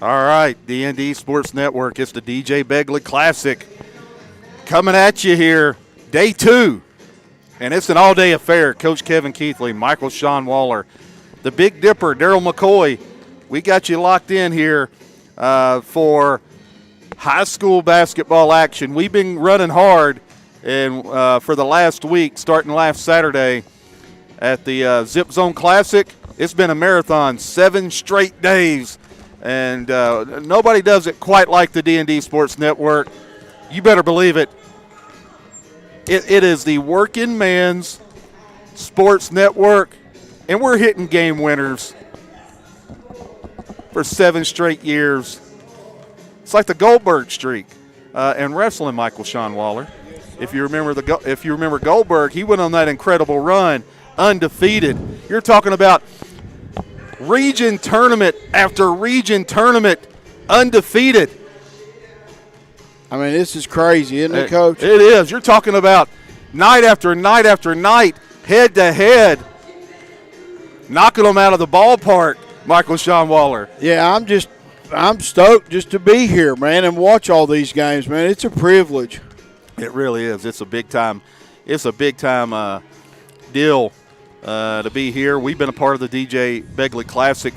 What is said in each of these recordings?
All right, D&D Sports Network. It's the DJ Begley Classic coming at you here, day 2. And it's an all-day affair. Coach Kevin Keathley, Michael Sean Waller, the Big Dipper, Darryl McCoy. We got you locked in here for high school basketball action. We've been running hard and for the last week, starting last Saturday at the Zip Zone Classic. It's been a marathon, 7 straight days. And nobody does it quite like the D&D Sports Network. You better believe it. It is the working man's sports network, and we're hitting game winners for 7 straight years. It's like the Goldberg streak in wrestling, Michael Sean Waller. If you remember Goldberg, he went on that incredible run, undefeated. You're talking about region tournament after region tournament, undefeated. I mean, this is crazy, isn't it, Coach? It is. You're talking about night after night after night, head to head, knocking them out of the ballpark, Michael Sean Waller. Yeah, I'm stoked just to be here, man, and watch all these games, man. It's a privilege. It really is. It's a big time deal to be here. We've been a part of the DJ Begley Classic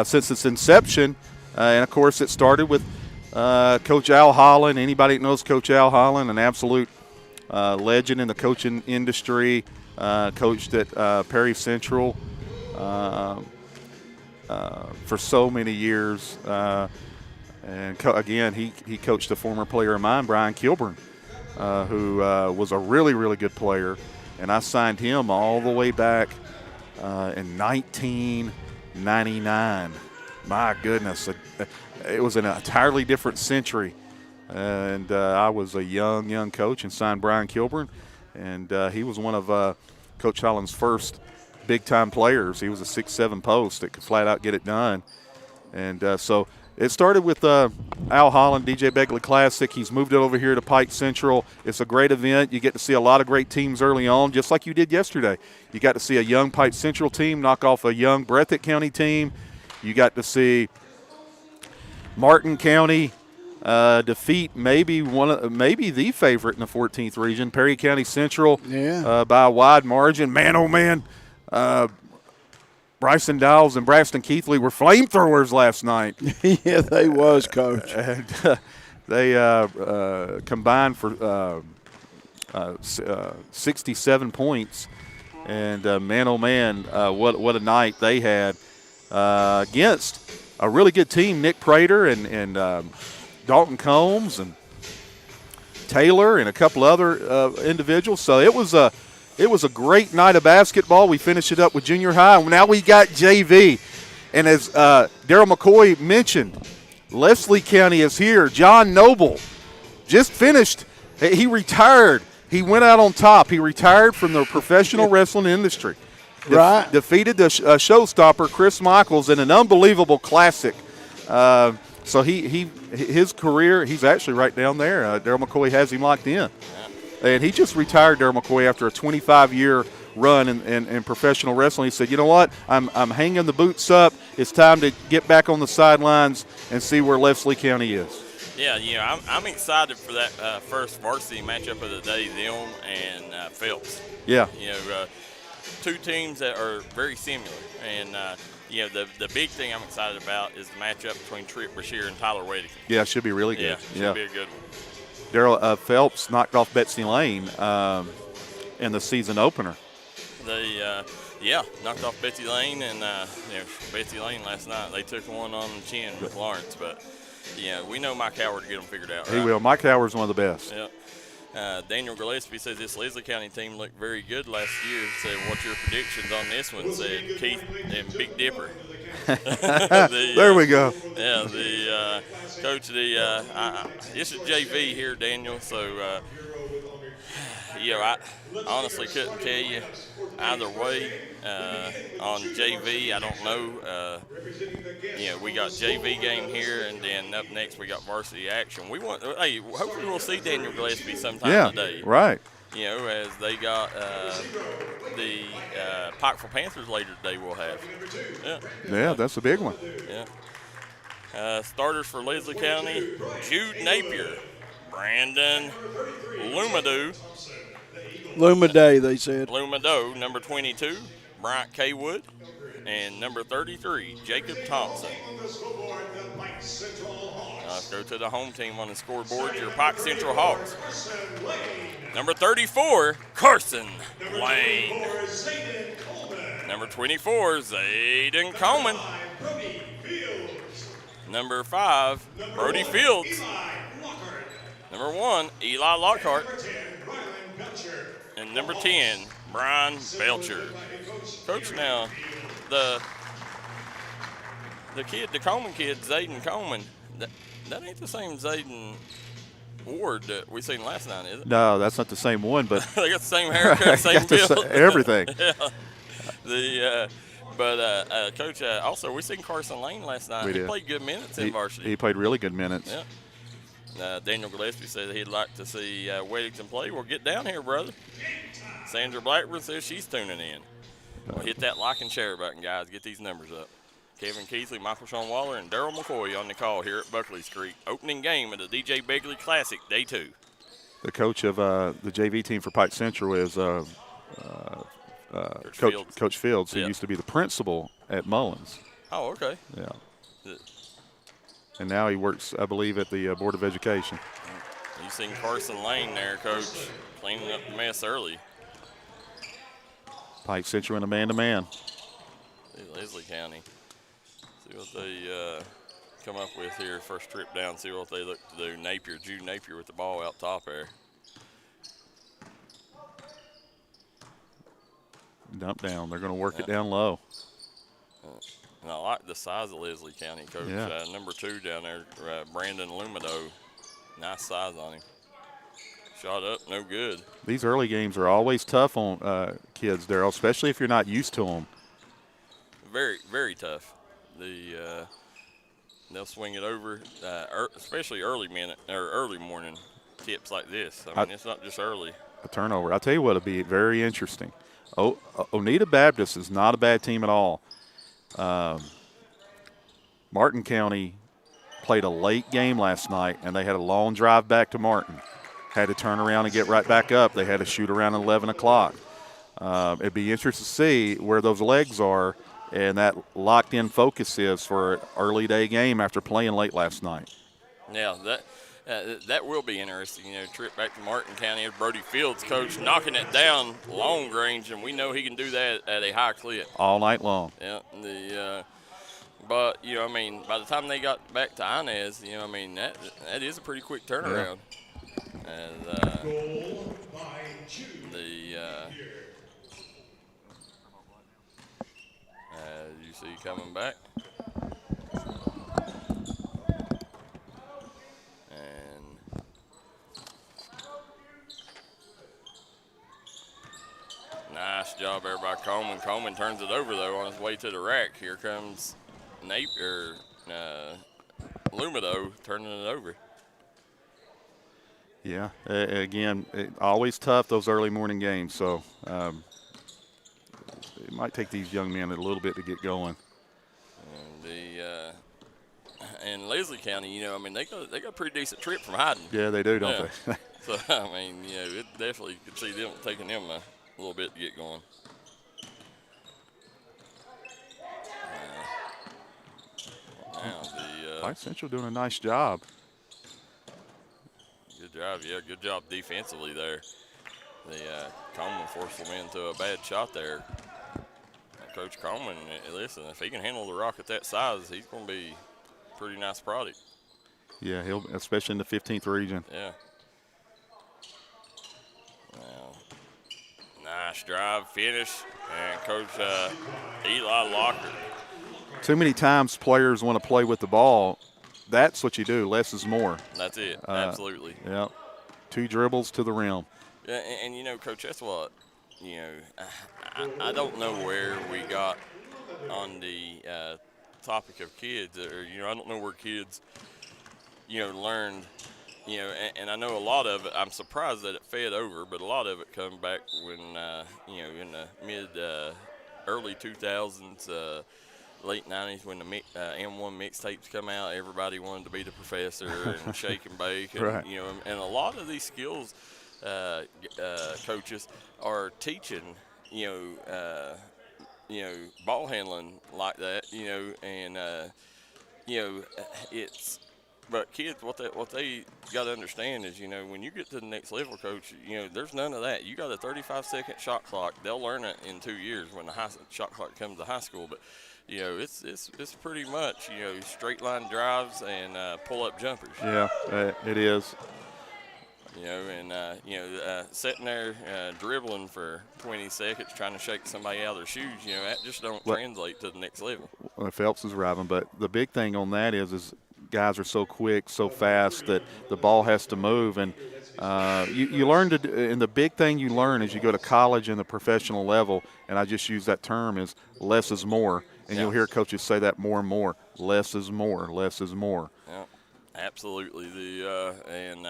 since its inception, and of course it started with Coach Al Holland. Anybody that knows Coach Al Holland, an absolute legend in the coaching industry, coached at Perry Central for so many years. And again, he coached a former player of mine, Brian Kilburn, who was a really, really good player. And I signed him all the way back in 1999. My goodness. It was an entirely different century. And I was a young coach and signed Brian Kilburn. And he was one of Coach Holland's first big-time players. He was a 6'7" post that could flat out get it done. And so it started with Al Holland, DJ Begley Classic. He's moved it over here to Pike Central. It's a great event. You get to see a lot of great teams early on, just like you did yesterday. You got to see a young Pike Central team knock off a young Breathitt County team. You got to see Martin County defeat maybe the favorite in the 14th region, Perry County Central, by a wide margin. Man, oh man, Bryson Dowles and Braxton Keathley were flamethrowers last night. Yeah, they was, Coach. And they combined for 67 points. And man, oh man, what a night they had against a really good team, Nick Prater and Dalton Combs and Taylor and a couple other individuals. So it was a great night of basketball. We finished it up with junior high. Now we got JV. And as Darryl McCoy mentioned, Leslie County is here. John Noble just finished. He retired. He went out on top. He retired from the professional wrestling industry. Right. Defeated the showstopper, Chris Michaels, in an unbelievable classic. So his career, he's actually right down there. Darryl McCoy has him locked in. And he just retired, Darryl McCoy, after a 25-year run in professional wrestling. He said, you know what, I'm hanging the boots up. It's time to get back on the sidelines and see where Leslie County is. Yeah, I'm excited for that first varsity matchup of the day, them and Phelps. Yeah. Two teams that are very similar. And, the big thing I'm excited about is the matchup between Trip Brashear and Tyler Weddington. Yeah, it should be really good. Yeah, should be a good one. Darryl, Phelps knocked off Betsy Lane in the season opener. They, knocked off Betsy Lane, and Betsy Lane last night. They took one on the chin with Lawrence, but we know Mike Howard to get them figured out. Right? He will. Mike Howard's one of the best. Yeah. Daniel Gillespie says this Leslie County team looked very good last year. Said, what's your predictions on this one? Said Keith and Big Dipper. There we go. Yeah, the coach of this is JV here, Daniel. So, I honestly couldn't tell you either way on JV. I don't know. We got JV game here, and then up next we got varsity action. Hopefully we'll see Daniel Gillespie sometime today. Right. As they got the Pikeville Panthers later today we'll have. Yeah, that's a big one. Yeah. Starters for Leslie County, Jude Napier, Brandon Lumaday, they said. Lumado, number 22, Bryant K. Wood, and number 33, Jacob Thompson. Let's go to the home team on the scoreboard, your Pike Central Hawks. Number 34, Carson Lane. Number 24, Zayden Coleman. Number 5, Brody Fields. Number 1, Eli Lockhart. And number 10, Brian Belcher. Coach, now, the Coleman kid, Zayden Coleman, that ain't the same Zayden Ward that we seen last night, is it? No, that's not the same one, but they got the same haircut, same build. Everything. Yeah. Coach, also, we seen Carson Lane last night. He played good minutes in varsity. He played really good minutes. Yeah. Daniel Gillespie said he'd like to see Weddington play. Well, get down here, brother. Sandra Blackburn says she's tuning in. Well, hit that like and share button, guys. Get these numbers up. Kevin Keathley, Michael Sean Waller, and Darryl McCoy on the call here at Buckley Street. Opening game of the DJ Begley Classic, Day 2. The coach of the JV team for Pike Central is Coach Fields, who used to be the principal at Mullins. Oh, okay. Yeah. And now he works, I believe, at the Board of Education. You seen Carson Lane there, Coach, cleaning up the mess early. Pike Central in a man-to-man. Leslie County. See what they come up with here. First trip down, see what they look to do. Napier, Jude Napier with the ball out top there. Dump down. They're going to work it down low. And I like the size of Leslie County, Coach. Yeah. Number 2 down there, Brandon Lumado. Nice size on him. Shot up, no good. These early games are always tough on kids, Darryl, especially if you're not used to them. Very, very tough. They'll swing it over, especially early morning tips like this. I mean, it's not just early. A turnover. I'll tell you what, it'll be very interesting. Oneida Baptist is not a bad team at all. Martin County played a late game last night, and they had a long drive back to Martin. Had to turn around and get right back up. They had to shoot around 11 o'clock. It'd be interesting to see where those legs are and that locked-in focus is for an early day game after playing late last night. Yeah, that will be interesting. You know, trip back to Martin County, Brody Fields, coach, knocking it down long range, and we know he can do that at a high clip. All night long. Yeah, but, you know, I mean, by the time they got back to Inez, you know, I mean, that is a pretty quick turnaround. Yeah. And you see coming back. And nice job there by Coleman. Coleman turns it over, though, on his way to the rack. Here comes Lumado turning it over. Yeah, again, always tough, those early morning games. So it might take these young men a little bit to get going. And Leslie County, you know, I mean, they got a pretty decent trip from Hyden. Yeah, they do, don't they? So, I mean, you know, it definitely could see them taking them a little bit to get going. Pike Central doing a nice job. Good job, yeah, good job defensively there. Coleman forced them into a bad shot there. Coach Coleman, listen, if he can handle the rock at that size, he's going to be a pretty nice product. Yeah, he'll, especially in the 15th region. Yeah. Nice drive, finish, and Coach Eli Locker. Too many times players want to play with the ball. That's what you do. Less is more. That's it. Absolutely. Yeah. 2 dribbles to the rim. Yeah, and you know, Coach, that's what, you know, I don't know where we got on the topic of kids, or, you know, I don't know where kids, you know, learned, you know, and I know a lot of it, I'm surprised that it fed over, but a lot of it come back when, you know, in the early 2000s, late 90s when the M1 mixtapes come out, everybody wanted to be the professor and shake and bake. And, Right. And a lot of these skills coaches are teaching, ball handling like that, and, but kids, what they got to understand is, when you get to the next level, coach, there's none of that. You got a 35-second shot clock. They'll learn it in 2 years when the shot clock comes to high school. But, it's pretty much, straight line drives and pull-up jumpers. Yeah, it is. Sitting there dribbling for 20 seconds trying to shake somebody out of their shoes, that just don't translate to the next level. Well, Phelps is driving, but the big thing on that is guys are so quick, so fast that the ball has to move. And you learn to – and the big thing you learn as you go to college and the professional level, and I just use that term, is less is more. And you'll hear coaches say that more and more. Less is more. Less is more. Yeah. Absolutely, and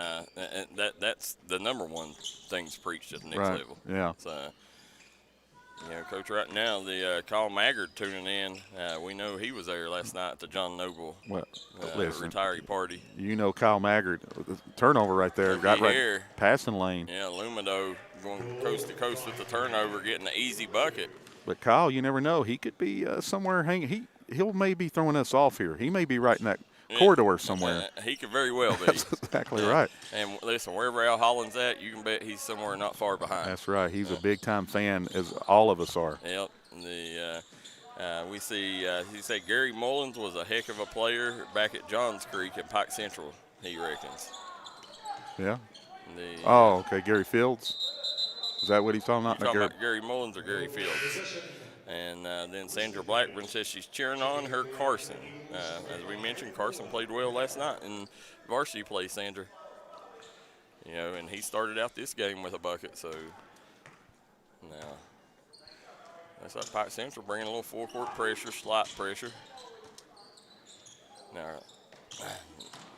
that's the number one thing's preached at the next level. Yeah. So, Coach, right now the Kyle Maggard tuning in. We know he was there last night at the John Noble retiree party. Kyle Maggard, the turnover right there, got right here, passing lane. Yeah, Lumido going coast to coast with the turnover, getting an easy bucket. But Kyle, you never know. He could be somewhere hanging. He'll maybe throwing us off here. He may be right in that corridor somewhere. He could very well be. That's exactly right. And listen, wherever Al Holland's at, you can bet he's somewhere not far behind. That's right. He's a big-time fan, as all of us are. Yep. We see, he said Gary Mullins was a heck of a player back at Johns Creek at Pike Central, he reckons. Yeah. Okay. Gary Fields. Is that what he's talking about? About Gary Mullins or Gary Fields? And then Sandra Blackburn says she's cheering on her Carson. As we mentioned, Carson played well last night in varsity play, Sandra. And he started out this game with a bucket. So now that's like Pike Central bringing a little full-court pressure, slight pressure. Now,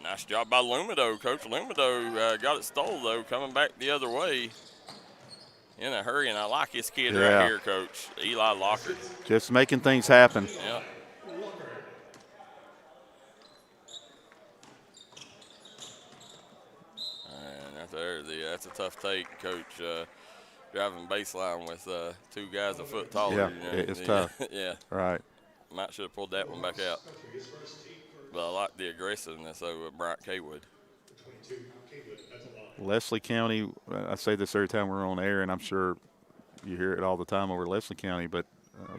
nice job by Lumido. Coach Lumido got it stole, though, coming back the other way. In a hurry, and I like this kid right here, Coach, Eli Lockard. Just making things happen. Yeah. And that's a tough take, Coach, driving baseline with two guys a foot taller. Yeah, it's tough. Yeah. Right. Might should have pulled that one back out. But I like the aggressiveness over Bryant Kaywood. Leslie County, I say this every time we're on air, and I'm sure you hear it all the time over Leslie County, but,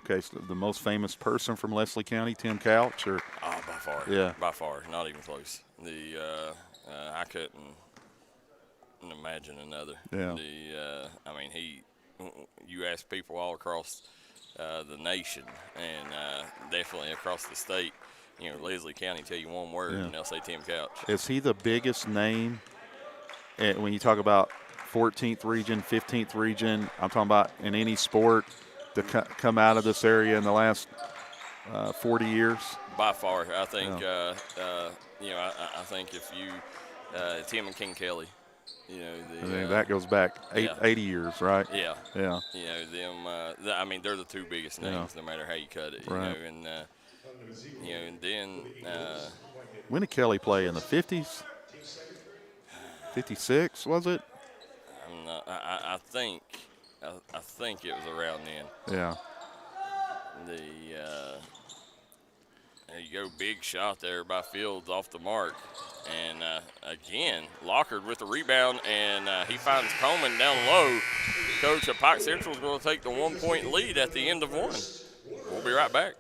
so the most famous person from Leslie County, Tim Couch? Or? Oh, by far. Yeah. By far. Not even close. I couldn't imagine another. Yeah. You ask people all across the nation and definitely across the state, Leslie County tell you one word and they'll say Tim Couch. Is he the biggest name when you talk about 14th region, 15th region? I'm talking about in any sport to come out of this area in the last 40 years? By far. I think, I think if you, Tim and King Kelly, that goes back 80 years, right? Yeah. Yeah. They're the two biggest names no matter how you cut it, right. And then. When did Kelly play? In the 50s? 56, was it? I think it was around then. Yeah. There you go, big shot there by Fields off the mark. And again, Lockard with the rebound, and he finds Coleman down low. Coach of Pike Central is going to take the 1-point lead at the end of one. We'll be right back.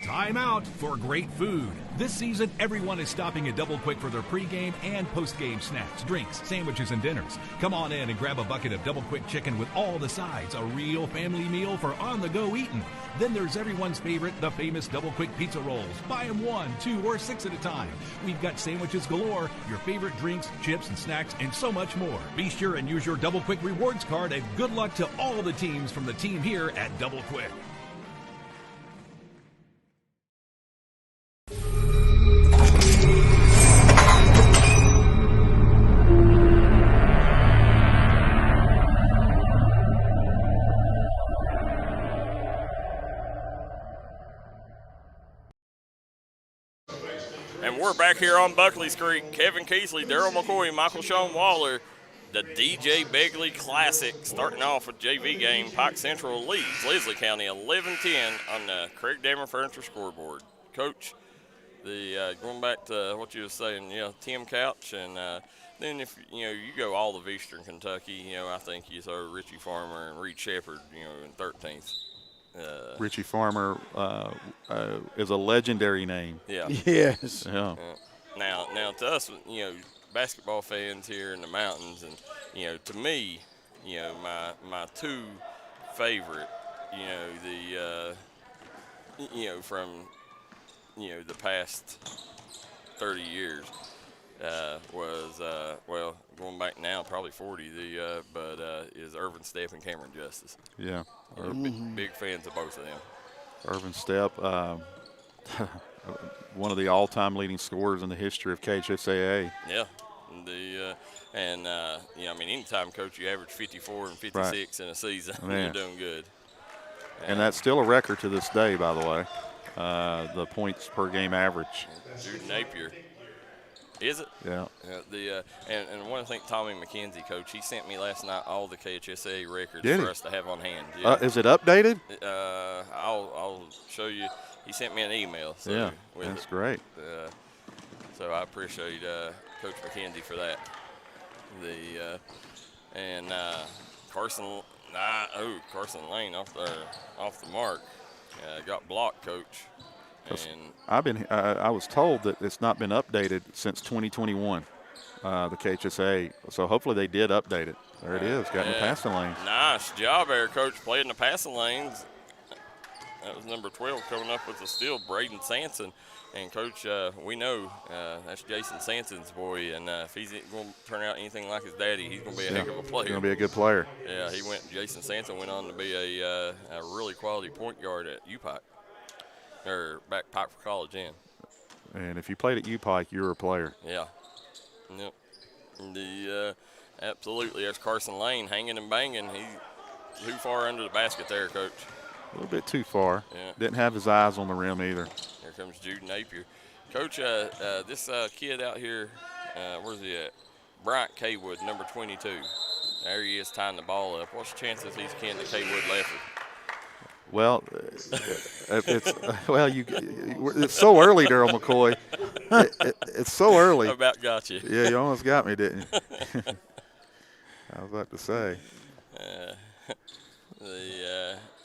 Time out for great food. This season, everyone is stopping at Double Quick for their pregame and postgame snacks, drinks, sandwiches, and dinners. Come on in and grab a bucket of Double Quick chicken with all the sides, a real family meal for on-the-go eating. Then there's everyone's favorite, the famous Double Quick pizza rolls. Buy them 1, 2, or 6 at a time. We've got sandwiches galore, your favorite drinks, chips, and snacks, and so much more. Be sure and use your Double Quick rewards card, and good luck to all the teams from the team here at Double Quick. And we're back here on Buckley's Creek. Kevin Keathley, Darryl McCoy, Michael Sean Waller. The DJ Begley Classic starting off with JV game. Pike Central leads Leslie County 11-10 on the Craig Dammer Furniture scoreboard. Coach, going back to what you were saying, Tim Couch, and then if you go all of Eastern Kentucky, I think you throw Richie Farmer and Reed Shepard, in 13th. Richie Farmer is a legendary name. Yeah. Yes. Yeah. Now to us, basketball fans here in the mountains, and to me, my two favorite, from the past 30 years was going back now probably 40, is Irvin Stepp and Cameron Justice. Yeah. We're big fans of both of them. Irvin Stepp, one of the all-time leading scorers in the history of KHSAA. Yeah. Anytime, Coach, you average 54 and 56 in a season, you're doing good. And that's still a record to this day, by the way, the points per game average. Jude Napier. Is it? Yeah. And I want to thank Tommy McKenzie, Coach. He sent me last night all the KHSA records for us to have on hand. Yeah. Is it updated? I'll show you. He sent me an email. So that's great. So I appreciate Coach McKenzie for that. Carson Lane off the mark. Got blocked, Coach. And I was told that it's not been updated since 2021, the KHSA. So hopefully they did update it. There it is, got in the passing lanes. Nice job there, Coach. Played in the passing lanes. That was number 12 coming up with the steal, Braden Sanson. And, Coach, we know that's Jason Sanson's boy, and if he's going to turn out anything like his daddy, he's going to be a heck of a player. He's going to be a good player. Yeah, Jason Sanson went on to be a really quality point guard at UPike, or back Pike for college in. And if you played at UPike, you were a player. Yeah. Yep. Absolutely, there's Carson Lane hanging and banging. He's too far under the basket there, Coach. A little bit too far. Yeah. Didn't have his eyes on the rim either. Here comes Jude Napier. Coach, this kid out here, where's he at? Bryant Kaywood, number 22. There he is tying the ball up. What's the chances he's kin to Kaywood Lefford? Well, it's so early, Darryl McCoy. It's so early. I about got you. Yeah, you almost got me, didn't you? I was about to say.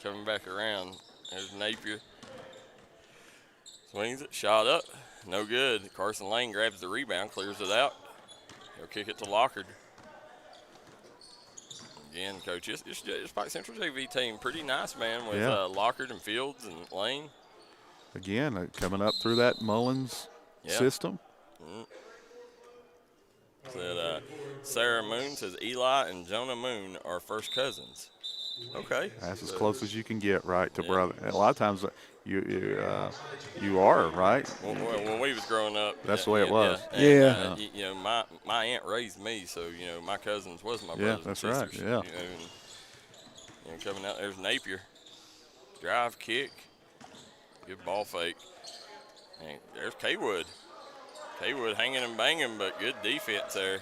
Coming back around, there's Napier. Swings it, shot up, no good. Carson Lane grabs the rebound, clears it out. He'll kick it to Lockard. Again, Coach, it's Pike Central JV team. Pretty nice, man, with Lockard and Fields and Lane. Again, coming up through that Mullins system. Sarah Moon says Eli and Jonah Moon are first cousins. Okay. That's as close as you can get, right, to brother. And a lot of times you are, right? When we was growing up. That's the way it was. My aunt raised me, so, my cousins was my brothers and sisters. Right, yeah. Coming out, there's Napier. Drive, kick. Good ball fake. And there's Kaywood. Kaywood hanging and banging, but good defense there.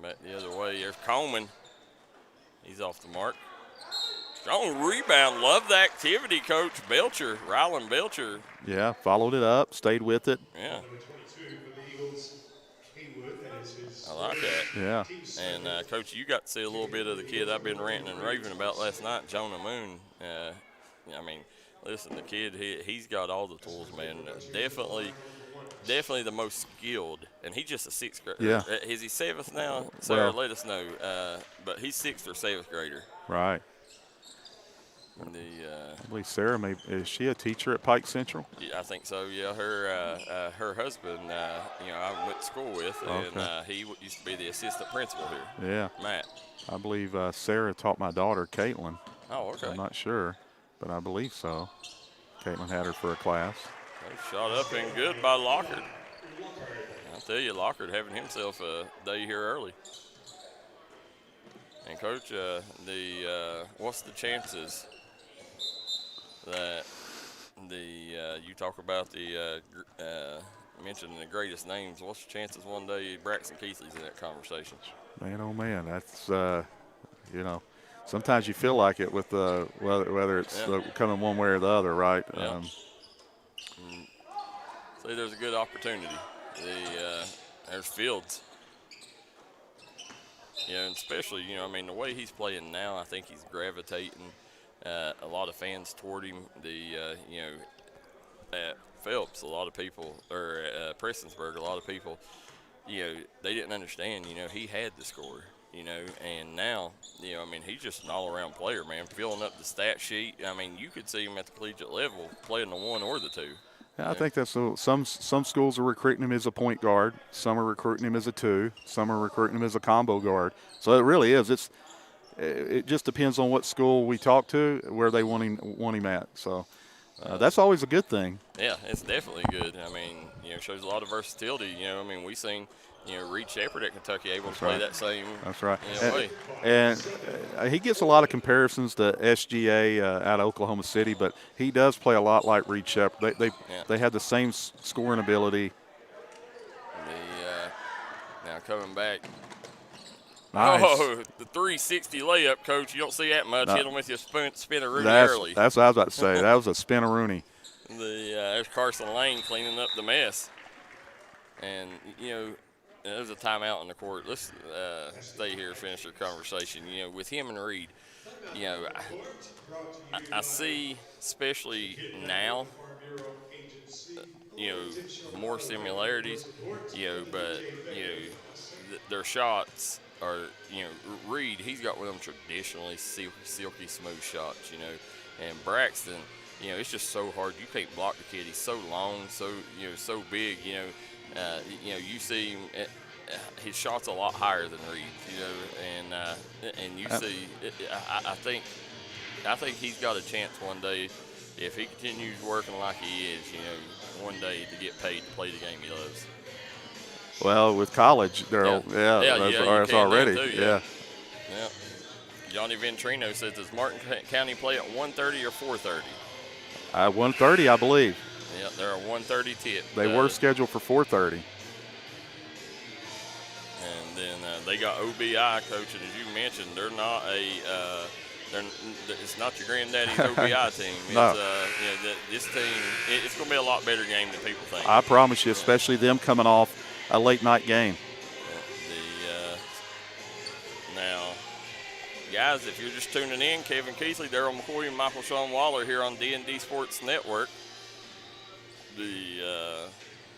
Back the other way, there's Coleman. He's off the mark. Strong rebound. Love the activity, Coach. Belcher, Rylan Belcher. Yeah, followed it up, stayed with it. Yeah. I like that. Yeah. And, Coach, you got to see a little bit of the kid I've been ranting and raving about last night, Jonah Moon. Listen, the kid, he's got all the tools, man. Definitely the most skilled, and he's just a sixth grader. Yeah. Is he seventh now? Sarah, let us know. But he's sixth or seventh grader. Right. I believe Sarah, is she a teacher at Pike Central? Yeah, I think so. Yeah, her husband, I went to school with, and he used to be the assistant principal here. Yeah. Matt. I believe Sarah taught my daughter, Caitlin. Oh, okay. I'm not sure, but I believe so. Caitlin had her for a class. Shot up and good by Lockard. I'll tell you, Lockard having himself a day here early. And, Coach, what's the chances that the you talk about mentioning the greatest names. What's the chances one day Braxton Keathley's in that conversation? Man, oh man, that's sometimes you feel like it with whether it's coming one way or the other, right? Yeah. See, there's a good opportunity. There's Fields. And especially, the way he's playing now, I think he's gravitating a lot of fans toward him. At Phelps, a lot of people, or Prestonsburg, a lot of people, they didn't understand, he had the score, and now, he's just an all-around player, man, filling up the stat sheet. You could see him at the collegiate level playing the 1 or the 2. Yeah, I think that's some schools are recruiting him as a point guard. Some are recruiting him as a 2. Some are recruiting him as a combo guard. So it really is. It just depends on what school we talk to, where they want him at. So that's always a good thing. Yeah, it's definitely good. It shows a lot of versatility. We seen Reed Shepherd at Kentucky able to play that same way. And he gets a lot of comparisons to SGA out of Oklahoma City, but he does play a lot like Reed Shepherd. They have the same scoring ability. Now coming back. Nice. Oh, the 360 layup, Coach. You don't see that much. Hit him with your spin-a-rooney early. That's what I was about to say. That was a spin-a-rooney. There's Carson Lane cleaning up the mess. And, there's a timeout on the court. Let's stay here and finish our conversation. With him and Reed, I see, especially now, more similarities, but, their shots are, Reed, he's got one of them traditionally silky smooth shots, and Braxton, it's just so hard. You can't block the kid. He's so long, so big, you see him, his shot's a lot higher than Reed's, and you see, I think he's got a chance one day, if he continues working like he is, one day to get paid to play the game he loves. Well, with college, Darryl, that's already, yeah. Johnny Ventrino says, does Martin County play at 1:30 or 4:30? 1:30, I believe. Yeah, they're a 1:30 tip. They were scheduled for 4:30. And then they got OBI, Coach, and as you mentioned, they're not it's not your granddaddy's OBI team. It's, no. This team, it's going to be a lot better game than people think. I promise you, especially them coming off a late-night game. Now, guys, if you're just tuning in, Kevin Keathley, Darryl McCoy, and Michael Sean Waller here on D&D Sports Network.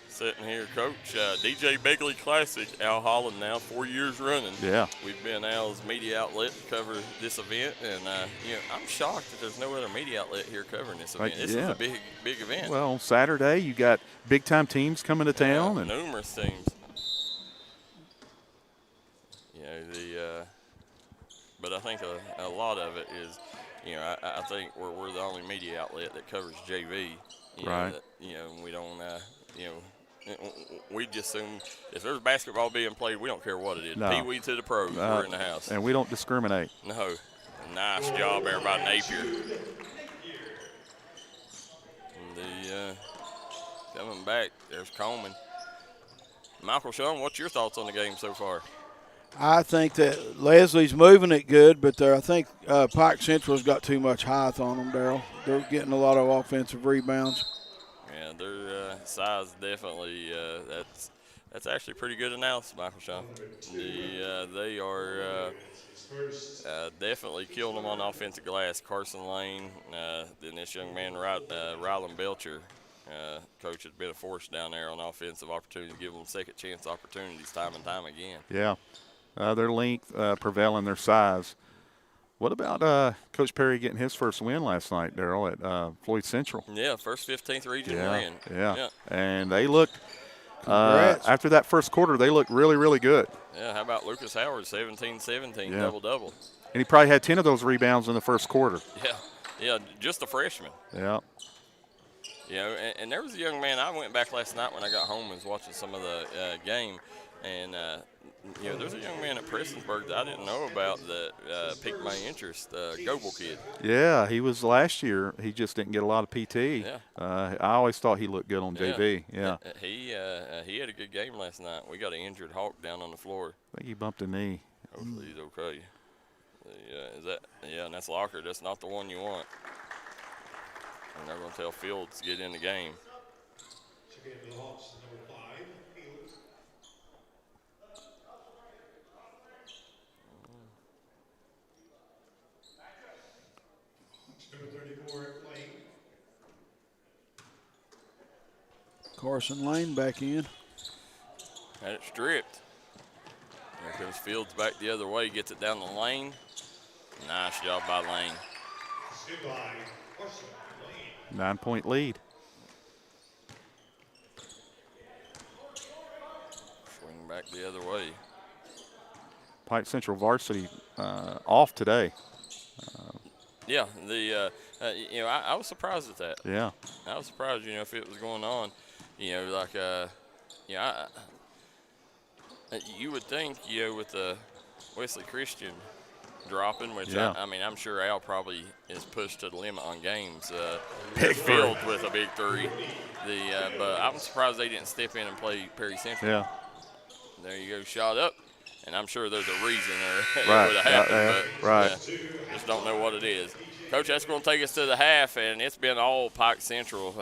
Sitting here, Coach, DJ Begley Classic, Al Holland now, 4 years running. Yeah. We've been Al's media outlet to cover this event, and, I'm shocked that there's no other media outlet here covering this event. This is a big, big event. Well, on Saturday, you got big-time teams coming to town. And numerous teams. But I think a lot of it is, I think we're the only media outlet that covers JV. Right. We don't, we just assume if there's basketball being played, we don't care what it is. No. Pee-wee to the pros, we're in the house. And we don't discriminate. No. Nice job there by Napier. Coming back, there's Coleman. Michael Sean, what's your thoughts on the game so far? I think that Leslie's moving it good, but I think Pike Central's got too much height on them, Darryl. They're getting a lot of offensive rebounds. Yeah, their size definitely, that's actually pretty good analysis, Michael Sean. They are definitely killing them on the offensive glass. Carson Lane, then this young man, Rylan Belcher, Coach, has been a force down there on offensive opportunities, give them second chance opportunities time and time again. Yeah. Their length prevailing their size. What about Coach Perry getting his first win last night, Darryl, at Floyd Central? Yeah, first 15th region win. Yeah. And they looked, after that first quarter, they looked really, really good. Yeah, how about Lucas Howard, 17-17, double-double. And he probably had 10 of those rebounds in the first quarter. Yeah, just a freshman. Yeah. And there was a young man, I went back last night when I got home and was watching some of the game, and there's a young man at Prestonsburg that I didn't know about that piqued my interest. Goebel kid. Yeah, he was last year. He just didn't get a lot of PT. Yeah. I always thought he looked good on JV. Yeah. He had a good game last night. We got an injured Hawk down on the floor. I think he bumped a knee. Hopefully he's okay. And that's Locker. That's not the one you want. And they're going to tell Fields to get in the game. Carson Lane back in. Had it stripped. There goes Fields back the other way. Gets it down the lane. Nice job by Lane. 9-point lead. Swing back the other way. Pike Central varsity off today. I was surprised at that. Yeah. I was surprised, if it was going on. You would think, with the Wesley Christian dropping, which I'm sure Al probably is pushed to the limit on games. Field with a big three. But I'm surprised they didn't step in and play Perry Central. Yeah. There you go, shot up. And I'm sure there's a reason it Right. would have happened. But Right. just don't know what it is. Coach, that's going to take us to the half, and it's been all Pike Central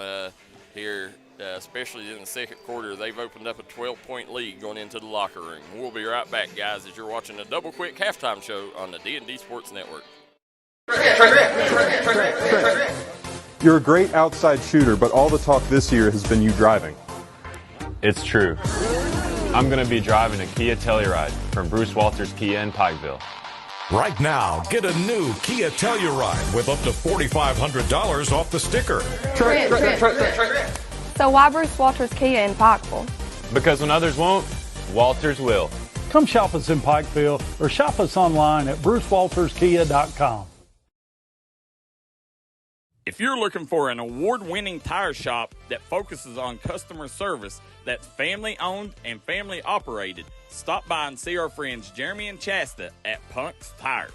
here, especially in the second quarter. They've opened up a 12-point lead going into the locker room. We'll be right back, guys, as you're watching the Double Quick Halftime Show on the D&D Sports Network. You're a great outside shooter, but all the talk this year has been you driving. It's true. I'm going to be driving a Kia Telluride from Bruce Walters Kia in Pikeville. Right now, get a new Kia Telluride with up to $4,500 off the sticker. So why Bruce Walters Kia in Pikeville? Because when others won't, Walters will. Come shop us in Pikeville or shop us online at brucewalterskia.com. If you're looking for an award-winning tire shop that focuses on customer service that's family-owned and family-operated, stop by and see our friends Jeremy and Chasta at Punk's Tires.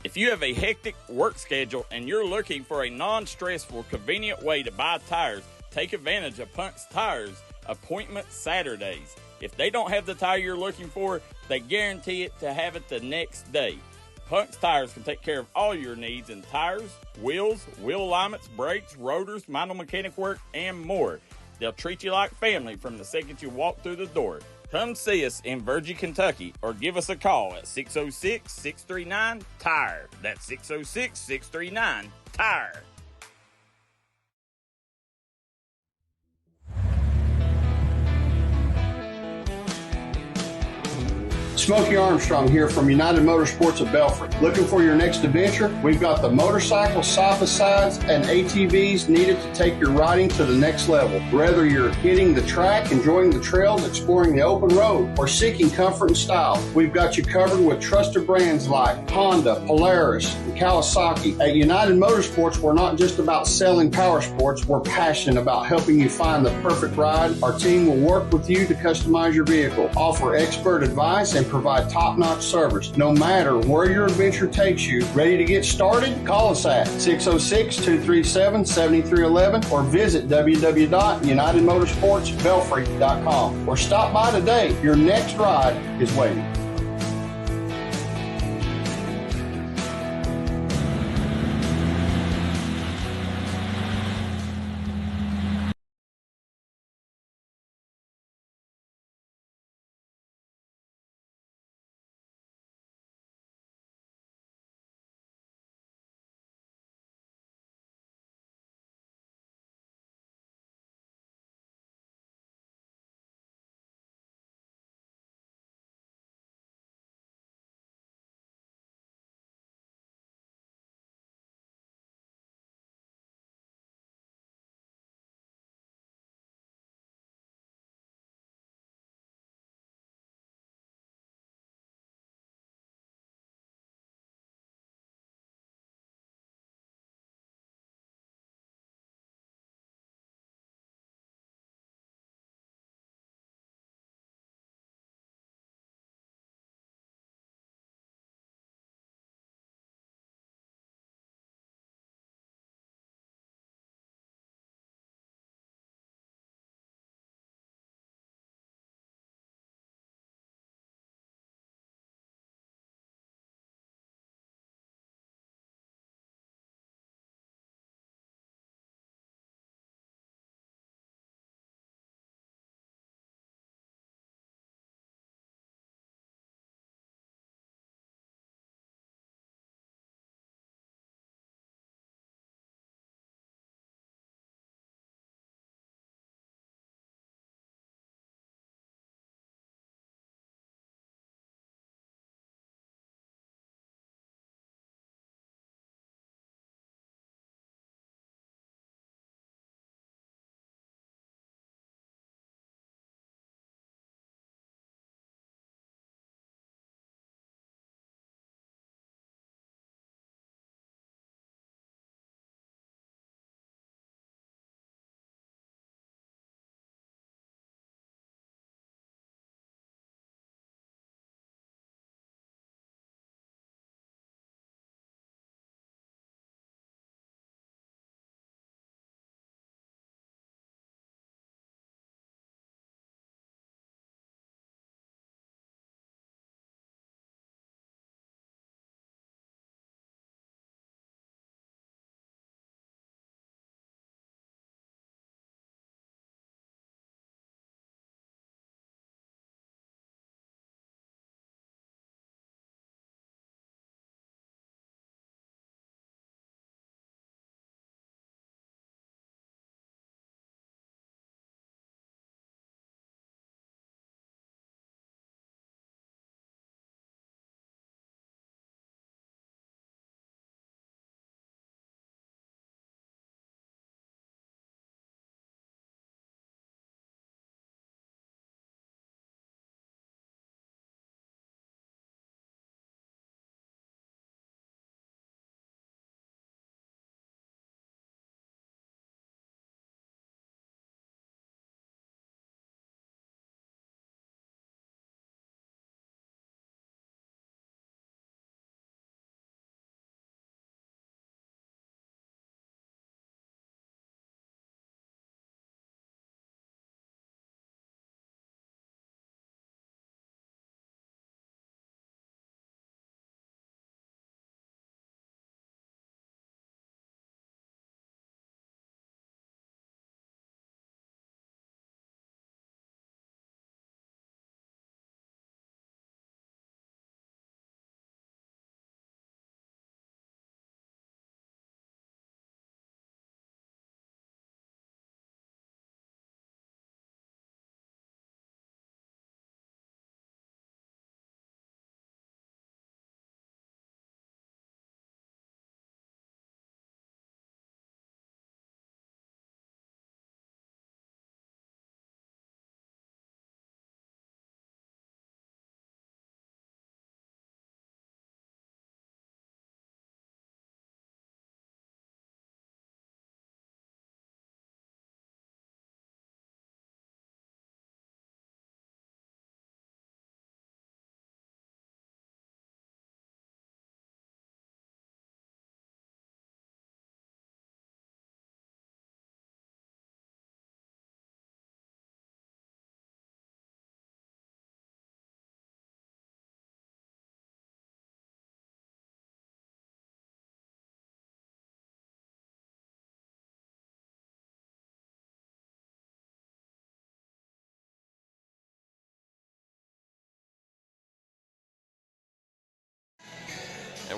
If you have a hectic work schedule and you're looking for a non-stressful, convenient way to buy tires, take advantage of Punk's Tires Appointment Saturdays. If they don't have the tire you're looking for, they guarantee it to have it the next day. Punk's Tires can take care of all your needs in tires, wheels, wheel alignments, brakes, rotors, minor mechanic work, and more. They'll treat you like family from the second you walk through the door. Come see us in Virgie, Kentucky, or give us a call at 606-639-TIRE. That's 606-639-TIRE. Smokey Armstrong here from United Motorsports of Belfry. Looking for your next adventure? We've got the motorcycles, side-by-sides, and ATVs needed to take your riding to the next level. Whether you're hitting the track, enjoying the trails, exploring the open road, or seeking comfort and style, we've got you covered with trusted brands like Honda, Polaris, and Kawasaki. At United Motorsports, we're not just about selling power sports. We're passionate about helping you find the perfect ride. Our team will work with you to customize your vehicle, offer expert advice, and provide top-notch service. No matter where your adventure takes you, ready to get started? Call us at 606-237-7311 or visit www.unitedmotorsportsbelfry.com or stop by today. Your next ride is waiting.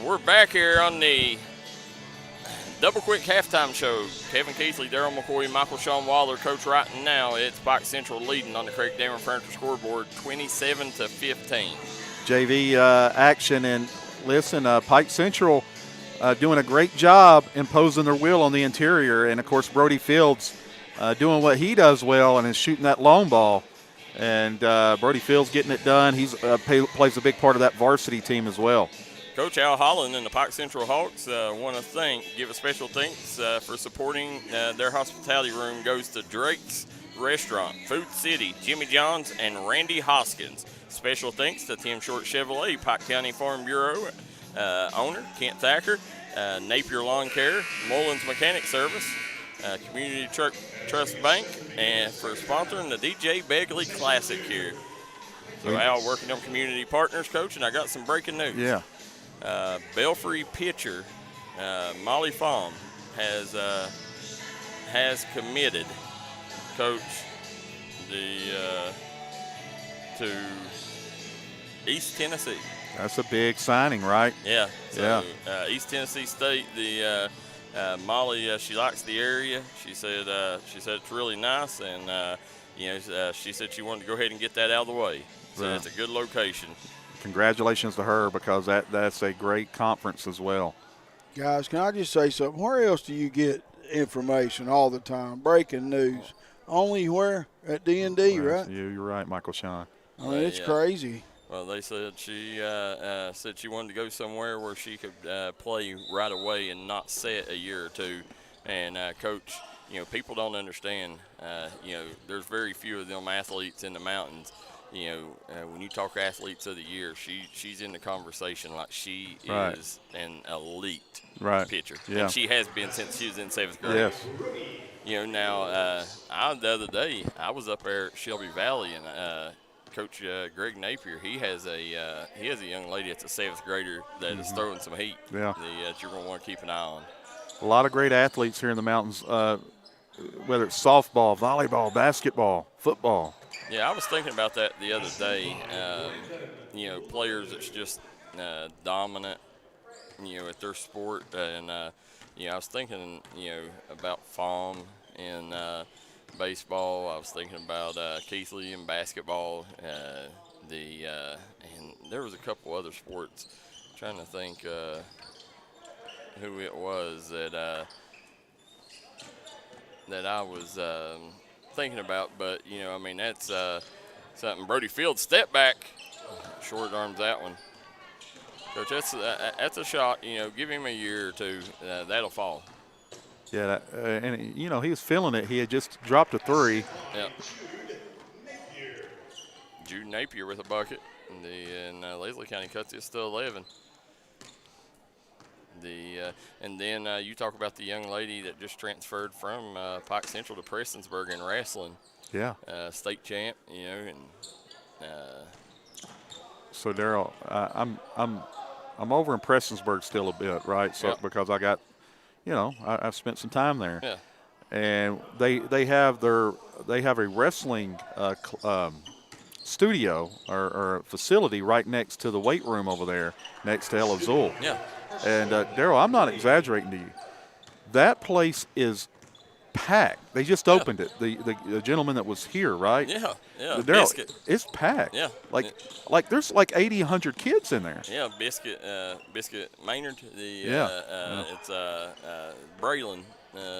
we're back here on the Double Quick Halftime Show. Kevin Keathley, Darryl McCoy, Michael Sean Waller, Coach right now. It's Pike Central leading on the Craig Dameron Furniture scoreboard, 27-15. JV action, and listen, Pike Central doing a great job imposing their will on the interior, and of course Brody Fields doing what he does well and is shooting that long ball. And Brody Fields getting it done. He's plays a big part of that varsity team as well. Coach Al Holland and the Pike Central Hawks want to give a special thanks for supporting their hospitality room goes to Drake's Restaurant, Food City, Jimmy John's, and Randy Hoskins. Special thanks to Tim Short Chevrolet, Pike County Farm Bureau owner, Kent Thacker, Napier Lawn Care, Mullins Mechanic Service, Community Trust Bank, and for sponsoring the DJ Begley Classic here. So Al working on community partners, Coach, and I got some breaking news. Yeah. Belfry pitcher Molly Fahm has committed, Coach, to East Tennessee. That's a big signing, right? Yeah. So, East Tennessee State. Molly, she likes the area. She said it's really nice, and she said she wanted to go ahead and get that out of the way. So it's a good location. Congratulations to her, because that's a great conference as well. Guys, can I just say something? Where else do you get information all the time? Breaking news. Only where? At D&D, right? You're right, Michael Sean. I mean, it's crazy. Well, they said she wanted to go somewhere where she could play right away and not sit a year or two. And, Coach, people don't understand. There's very few of them athletes in the mountains. When you talk athletes of the year, she's in the conversation like she is an elite pitcher. Yeah. And she has been since she was in 7th grade. Yes. Now, the other day, I was up there at Shelby Valley, and Coach Greg Napier, he has a young lady that's a 7th grader that is throwing some heat. Yeah. That you're going to want to keep an eye on. A lot of great athletes here in the mountains, whether it's softball, volleyball, basketball, football. Yeah, I was thinking about that the other day. Players that's just dominant, at their sport. And, I was thinking, about Fahm and baseball. I was thinking about Keathley in basketball. And there was a couple other sports. I'm trying to think who it was that I was thinking about, but that's something. Brody Fields step back, short arms that one. Coach, that's a shot. Give him a year or two, that'll fall. Yeah, and he was feeling it. He had just dropped a 3. Yep. Jude Napier with a bucket, and Leslie County cuts it to 11. And then you talk about the young lady that just transferred from Pike Central to Prestonsburg in wrestling. Yeah. State champ, and. So Darryl, I'm over in Prestonsburg still a bit, right? So because I got, I've spent some time there. Yeah. And they have a wrestling studio or facility right next to the weight room over there, next to El Azul. Yeah. And Darryl, I'm not exaggerating to you. That place is packed. They just opened it. The gentleman that was here, right? Yeah, yeah. Darryl, Biscuit. it's packed. Yeah. Like there's like 80, 100 kids in there. Yeah, Biscuit Maynard. It's Braylon.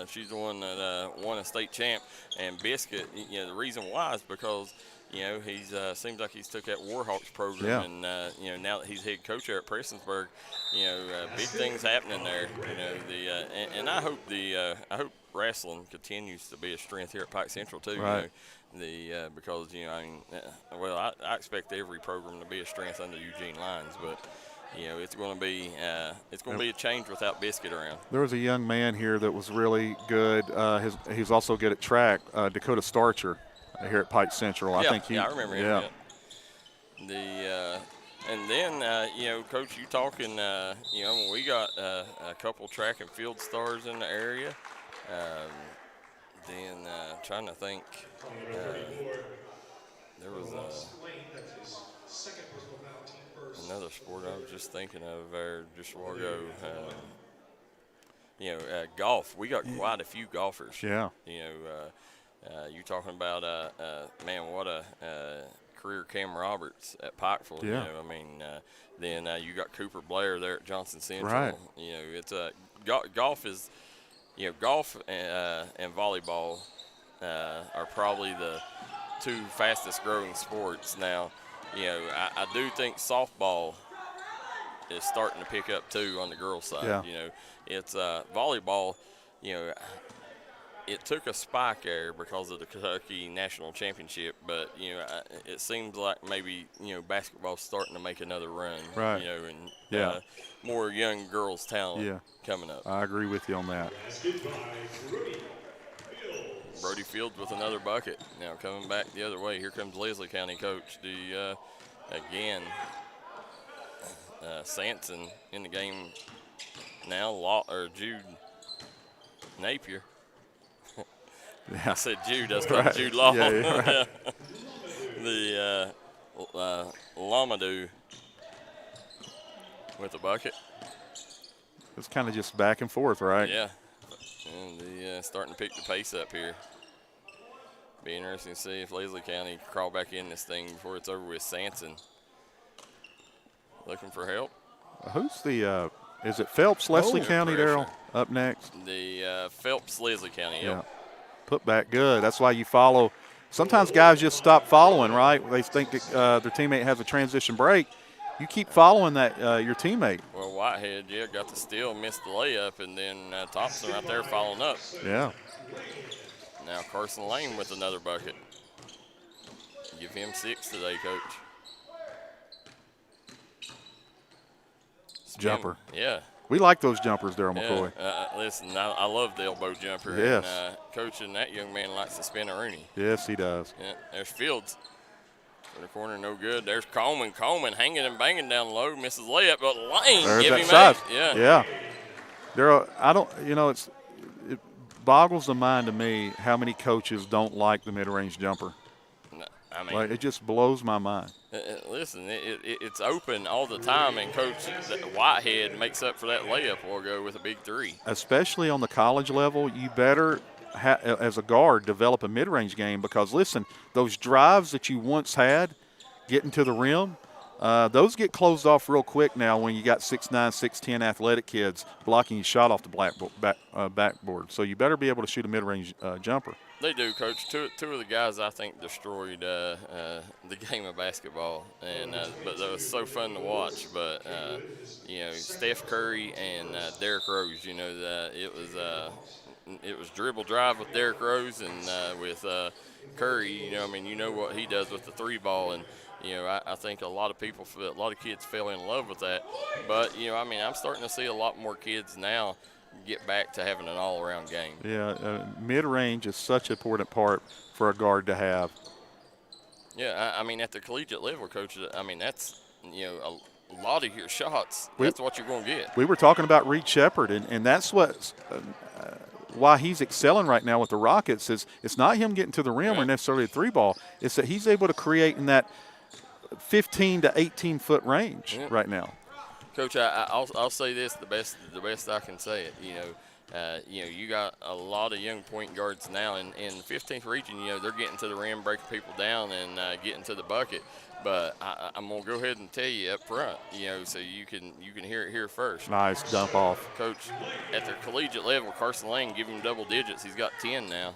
She's the one that won a state champ. And Biscuit, the reason why is because he's seems like he's took that Warhawks program, and now that he's head coach there at Prestonsburg, big things happening there. And I hope I hope wrestling continues to be a strength here at Pike Central too. Right. Because I expect every program to be a strength under Eugene Lyons, but. It's going to be a change without Biscuit around. There was a young man here that was really good. He's also good at track. Dakota Starcher here at Pike Central. I think I remember him. Yeah. And then Coach, you talking? When we got a couple track and field stars in the area. Trying to think. There was Another sport I was just thinking of there just a while ago. Golf. We got quite a few golfers. Yeah. You're talking about man, what a career Cam Roberts at Pikeville. Yeah. Then you got Cooper Blair there at Johnson Central. Right. It's golf is, golf and volleyball are probably the two fastest growing sports now. I do think softball is starting to pick up too on the girls' side. Yeah. It's volleyball. It took a spike there because of the Kentucky National Championship, but it seems like maybe basketball's starting to make another run. Right. And more young girls' talent coming up. I agree with you on that. Brody Fields with another bucket. Now coming back the other way. Here comes Leslie County coach. Again, Sanson in the game now. Jude Napier. Yeah. I said Jude. That's called Jude Law. Yeah, right. The Lamadou with the bucket. It's kind of just back and forth, right? Yeah. And starting to pick the pace up here. Be interesting to see if Leslie County crawl back in this thing before it's over with. Sanson looking for help. Who's the is it Phelps, Leslie County, Darryl, up next? The Phelps, Leslie County, yeah. Put back good. That's why you follow. Sometimes guys just stop following, right? They think their teammate has a transition break. You keep following that your teammate. Well, Whitehead, got the steal, missed the layup, and then Thompson right there following up. Yeah. Now Carson Lane with another bucket. Give him 6 today, Coach. Jumper. Yeah. We like those jumpers, Darryl McCoy. Listen, I love the elbow jumper. Yes. And, Coach, and that young man likes to spin a Rooney. Yes, he does. Yeah, there's Fields. In the corner, no good. There's Coleman. Coleman hanging and banging down low. Misses layup, but Lane give him 8. Yeah. Darryl, it boggles the mind to me how many coaches don't like the mid-range jumper. It just blows my mind. Listen, it's open all the time, and Coach Whitehead makes up for that layup or go with a big 3. Especially on the college level, you better, as a guard, develop a mid-range game because, listen, those drives that you once had getting to the rim, those get closed off real quick now when you got 6'9", 6'10" athletic kids blocking your shot off the backboard. So you better be able to shoot a mid-range jumper. They do, Coach. Two of the guys I think destroyed the game of basketball, and but that was so fun to watch. But Steph Curry and Derrick Rose. It was dribble drive with Derrick Rose and with Curry. What he does with the 3 ball, and I think a lot of kids fell in love with that. But I'm starting to see a lot more kids now get back to having an all-around game. Yeah, mid-range is such an important part for a guard to have. Yeah, at the collegiate level, Coach, that's, a lot of your shots, that's what you're going to get. We were talking about Reed Shepard, and that's what why he's excelling right now with the Rockets is it's not him getting to the rim or necessarily a 3 ball. It's that he's able to create in that 15 to 18-foot range right now. Coach, I'll say this the best I can say it. You got a lot of young point guards now in the 15th region. They're getting to the rim, breaking people down, and getting to the bucket. But I'm gonna go ahead and tell you up front, so you can hear it here first. Nice dump off, Coach. At the collegiate level, Carson Lane give him double digits. He's got 10 now.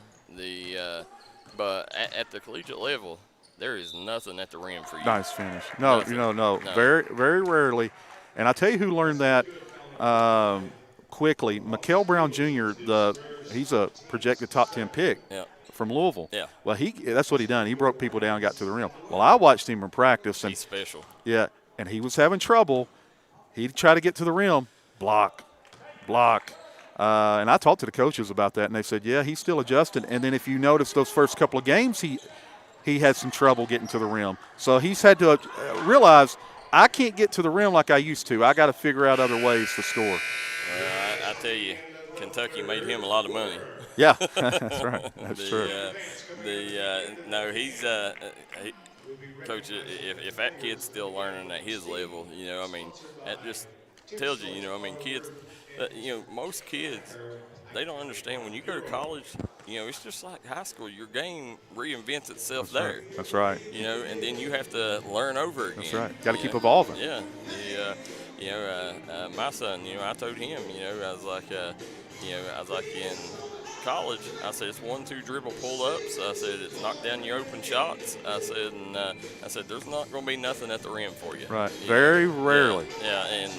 But at the collegiate level, there is nothing at the rim for you. Nice finish. No. Very, very rarely. And I tell you who learned that quickly. Mikael Brown Jr., he's a projected top 10 pick from Louisville. Yeah. Well, that's what he done. He broke people down and got to the rim. Well, I watched him in practice. And, he's special. Yeah, and he was having trouble. He'd try to get to the rim, block. And I talked to the coaches about that, and they said, yeah, he's still adjusting. And then if you notice those first couple of games, he had some trouble getting to the rim. So he's had to realize – I can't get to the rim like I used to. I got to figure out other ways to score. I tell you, Kentucky made him a lot of money. Yeah, that's right. That's true. No, Coach, if that kid's still learning at his level, I mean, that just tells you, kids, most kids, they don't understand when you go to college, it's just like high school. Your game reinvents itself there. Right. That's right. And then you have to learn over again. That's right. Got to keep evolving. Yeah. My son, I told him, I was like in college, I said, it's 1-2 dribble pull-ups. I said, it's knock down your open shots. I said, there's not going to be nothing at the rim for you. Right. Very rarely. Yeah, and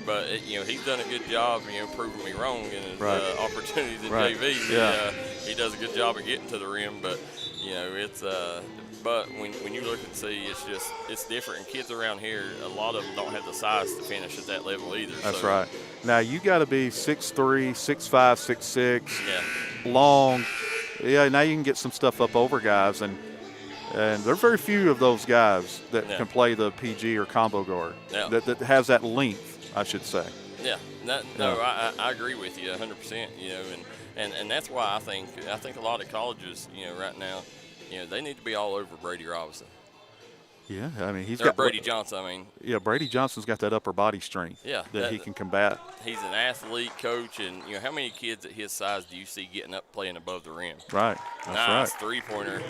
but he's done a good job, proving me wrong in his opportunities in JV. Yeah. He does a good job of getting to the rim, but it's but when you look and see, it's different. And kids around here, a lot of them don't have the size to finish at that level either. That's right. Now you got to be 6'3", 6'5", 6'6", long. Yeah. Now you can get some stuff up over guys, and there are very few of those guys that can play the PG or combo guard that has that length, I should say. Yeah. I agree with you 100%. And that's why I think a lot of colleges, right now, they need to be all over Brady Robinson. Yeah, I mean he's or got Brady Johnson. I mean, yeah, Brady Johnson's got that upper body strength. Yeah, that he can combat. He's an athlete, coach, and how many kids at his size do you see getting up playing above the rim? Right, that's nice right. Three-pointer.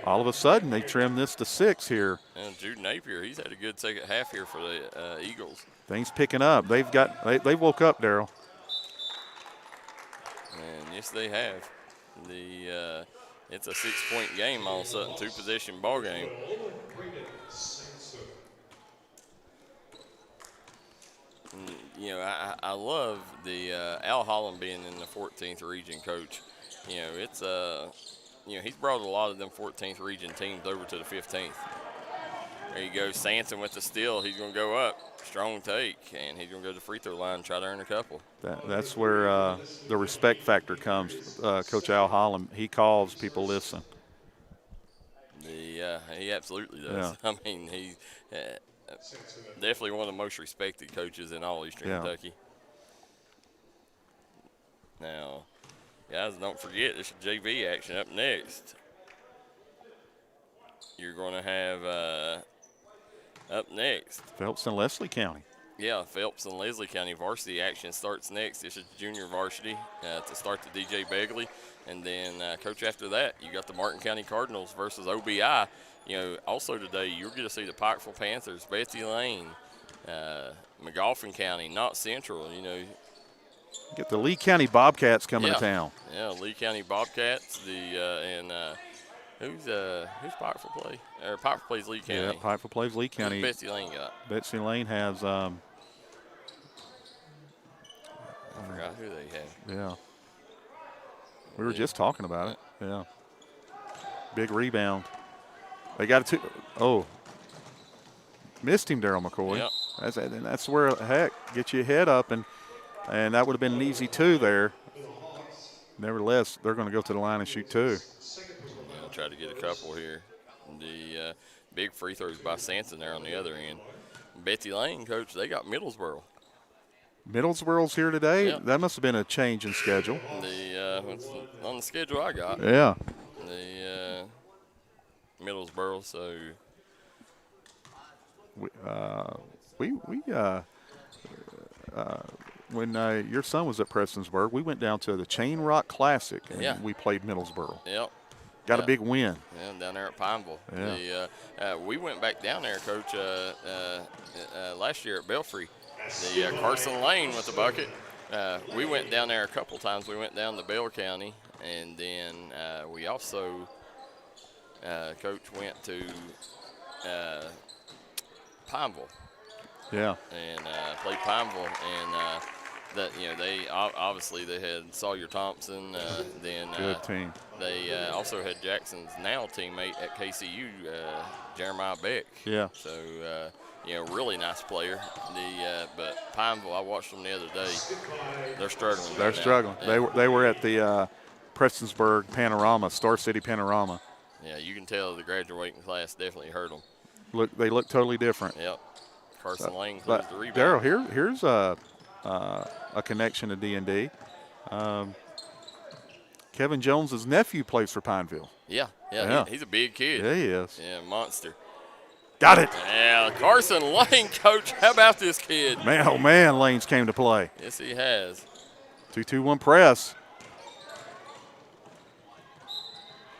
All of a sudden, they trimmed this to 6 here. And Jude Napier, he's had a good second half here for the Eagles. Things picking up. They woke up, Darryl. And yes, they have. It's a 6-point game all of a sudden, 2-possession ball game. I love the Al Holland being in the 14th region, coach. It's he's brought a lot of them 14th region teams over to the 15th. There you go, Sanson with the steal. He's going to go up, strong take, and he's going to go to the free throw line and try to earn a couple. That's where the respect factor comes. Coach Al Holland, he calls, people listen. He absolutely does. Yeah. I mean, he's definitely one of the most respected coaches in all Eastern Kentucky. Now, guys, don't forget, this is JV action up next. You're going to have up next Phelps and Leslie County. Yeah, Phelps and Leslie County varsity action starts next. This is junior varsity to start the DJ Begley. And then, Coach, after that, you got the Martin County Cardinals versus OBI. Also today, you're going to see the Pikeville Panthers, Betsy Lane, McGoffin County, Knott Central, Get the Lee County Bobcats coming to town. Yeah, Lee County Bobcats. Who's Pikeville play? Or Pikeville plays Lee County. Yeah, Pikeville plays Lee County. Who's Betsy Lane got? Betsy Lane has. I forgot who they have. Yeah. We were just talking about it. Yeah. Big rebound. They got it missed him, Darryl McCoy. Yep. That's where, heck, get your head up, and that would have been an easy 2 there. Nevertheless, they're going to go to the line and shoot 2. I'll try to get a couple here. The big free throws by Sanson there on the other end. Betsy Lane, Coach, they got Middlesboro. Middlesboro's here today? Yep. That must have been a change in schedule. On the schedule I got. Yeah. The Middlesboro, so. When your son was at Prestonsburg, we went down to the Chain Rock Classic, and we played Middlesboro. Yep. Got a big win. Yeah, down there at Pineville. Yeah. We went back down there, Coach, last year at Belfry. The Carson Lane with the bucket. We went down there a couple times. We went down to Bell County, and then we also, Coach, went to Pineville. Yeah. And played Pineville, and they obviously they had Sawyer Thompson. Then good team. They also had Jackson's now teammate at KCU, Jeremiah Beck. Yeah. So really nice player. But Pineville, I watched them the other day. They're struggling. They're struggling. Yeah. They were at the Prestonsburg Panorama, Star City Panorama. Yeah, you can tell the graduating class definitely hurt them. They look totally different. Yep. Carson Lane closed the rebound. Darryl, here's a connection to D&D. Kevin Jones's nephew plays for Pineville. Yeah. He's a big kid. Yeah, he is. Yeah, monster. Got it. Yeah, Carson Lane, coach. How about this kid? Man, oh, man, Lane's came to play. Yes, he has. 2-2-1 press.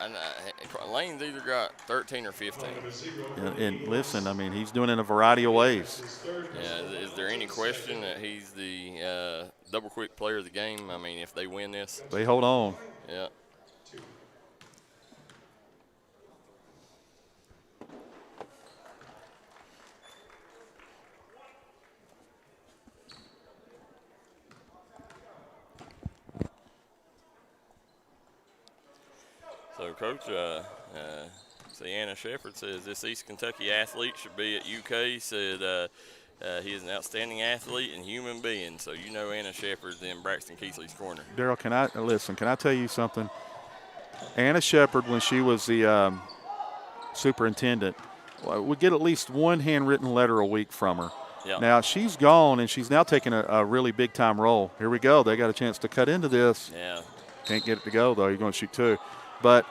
And, Lane's either got 13 or 15. And listen, I mean, he's doing it in a variety of ways. Yeah, is there any question that he's the double quick player of the game? I mean, if they win this. They hold on. Yeah. So, Coach, Anna Shepard says this East Kentucky athlete should be at UK. Said he is an outstanding athlete and human being. So, you know Anna Shepard's in Braxton Keathley's corner. Darryl, can I tell you something? Anna Shepard, when she was the superintendent, would get at least one handwritten letter a week from her. Yep. Now, she's gone, and she's now taking a really big-time role. Here we go. They got a chance to cut into this. Yeah. Can't get it to go, though. You're going to shoot two. But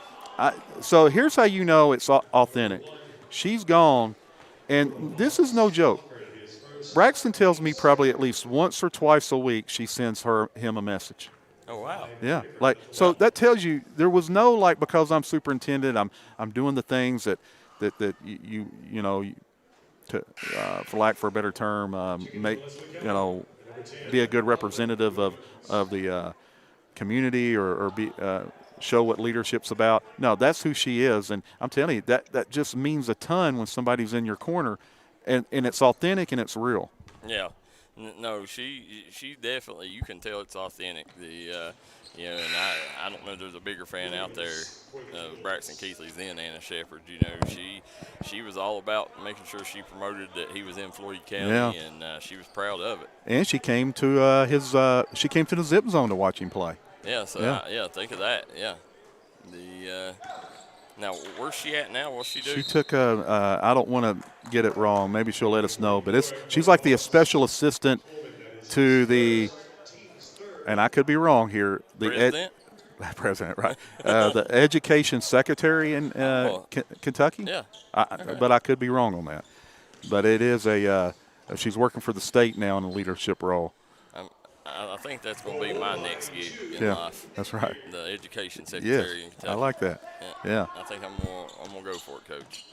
so here's how you know it's authentic. She's gone, and this is no joke. Braxton tells me probably at least once or twice a week she sends him a message. Oh, wow. Yeah. So that tells you there was no because I'm superintendent, I'm doing the things that you for lack of a better term, be a good representative of the community or be show what leadership's about. No, that's who she is, and I'm telling you that just means a ton when somebody's in your corner, and it's authentic and it's real. Yeah, no, she definitely, you can tell it's authentic. And I don't know if there's a bigger fan out there of Braxton Keathley's than Anna Shepard. She was all about making sure she promoted that he was in Floyd County, and she was proud of it. And she came to she came to the Zip Zone to watch him play. Yeah, so think of that. Yeah, now where's she at now? What's she do? She took I don't want to get it wrong. Maybe she'll let us know. But she's like the special assistant to the, and I could be wrong here. The president, right? The education secretary in Kentucky. Yeah, but I could be wrong on that. But it is she's working for the state now in a leadership role. I think that's going to be my next gig in life. That's right. The education secretary in Kentucky. I like that. Yeah. I think I'm gonna go for it, Coach.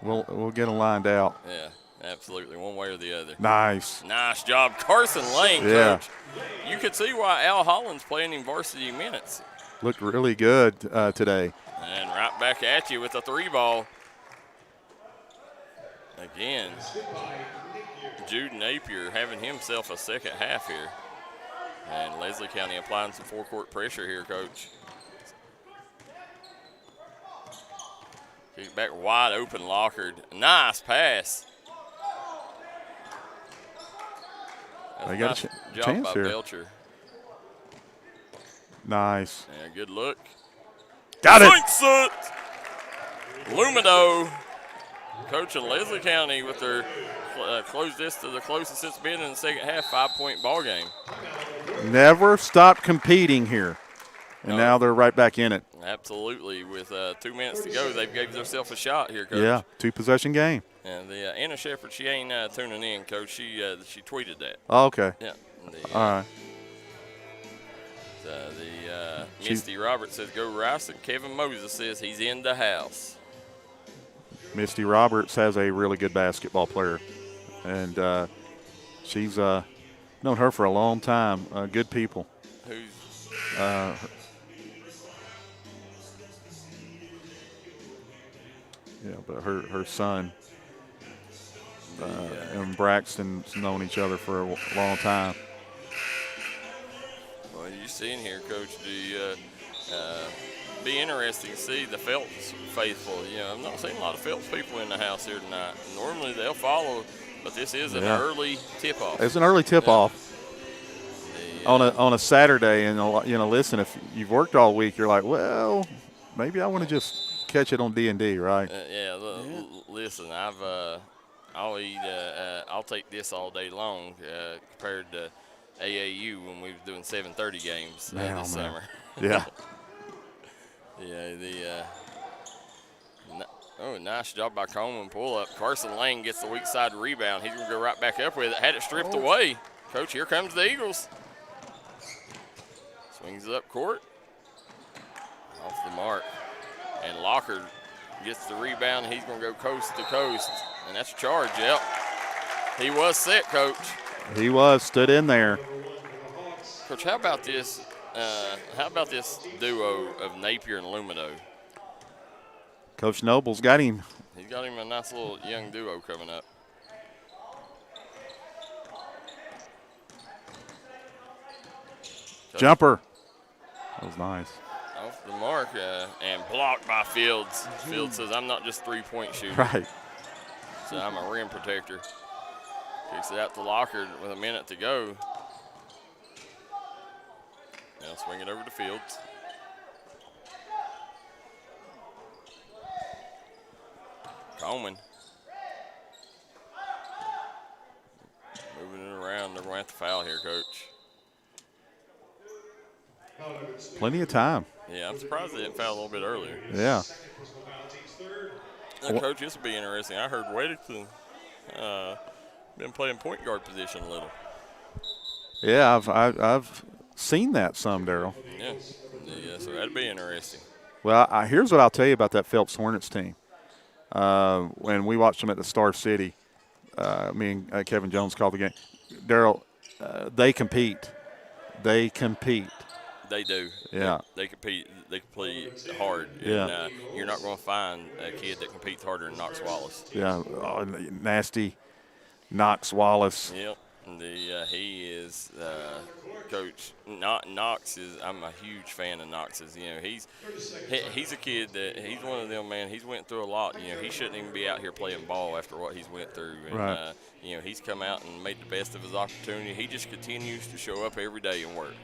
We'll get them lined out. Yeah, absolutely, one way or the other. Nice job, Carson Lane, Coach. You could see why Al Holland's playing in varsity minutes. Looked really good today. And right back at you with a 3-ball. Again, Jude Napier having himself a second half here. And Leslie County applying some forecourt pressure here, Coach. Kick back wide open, Lockard. Nice pass. They got a job chance by here. Belcher. Nice. Yeah, good look. Got it. Sinks it. Lumido. Coach in Leslie County with their close this to the closest it's been in the second half, 5-point ball game. Never stop competing here. And now they're right back in it. Absolutely. With 2 minutes to go, they've gave themselves a shot here, Coach. Yeah, 2-possession game. And the Anna Shepard, she ain't tuning in, Coach. She tweeted that. Oh, okay. Yeah. All right. Misty Roberts says go Rice, and Kevin Moses says he's in the house. Misty Roberts has a really good basketball player, and she's known her for a long time. Good people. Who's but her son and Braxton's known each other for a long time. Well, you see in here, Coach, be interesting to see the Phelps faithful. I'm not seeing a lot of Phelps people in the house here tonight. Normally they'll follow, but this is an early tip-off. It's an early tip-off on a Saturday, and listen, if you've worked all week, you're like, well, maybe I want to just catch it on D&D, right? Listen, I'll eat. I'll take this all day long compared to AAU when we were doing 7:30 games this summer. Yeah. Yeah, nice job by Coleman. Pull up. Carson Lane gets the weak side rebound. He's going to go right back up with it. Had it stripped away. Coach, here comes the Eagles. Swings it up court. Off the mark. And Locker gets the rebound. He's going to go coast to coast. And that's a charge, yep. He was set, Coach. He was, stood in there. Coach, how about this duo of Napier and Lumino? Coach Noble's got him. He's got him a nice little young duo coming up. Jumper. That was nice. Off the mark and blocked by Fields. Fields says, I'm not just three-point shooter. Right. So I'm a rim protector. Kicks it out to Locker with a minute to go. Now swing it over to Fields. Coleman. Moving it around. They're going to have to foul here, Coach. Plenty of time. Yeah, I'm surprised they didn't foul a little bit earlier. Yeah. Now, Coach, this will be interesting. I heard Weddington been playing point guard position a little. Yeah, I've seen that some, Darryl. Yeah, so that'd be interesting. Well, here's what I'll tell you about that Phelps Hornets team. When we watched them at the Star City, me and Kevin Jones called the game. Darryl, they compete. They compete. They do. Yeah. They compete. They compete hard. Yeah. And, you're not going to find a kid that competes harder than Knox Wallace. Yeah. Nasty Knox Wallace. Yep. He is Coach. Knox is. I'm a huge fan of Knox's. You know, he's a kid that he's one of them, man. He's went through a lot. You know, he shouldn't even be out here playing ball after what he's went through. And, right. You know, he's come out and made the best of his opportunity. He just continues to show up every day and work.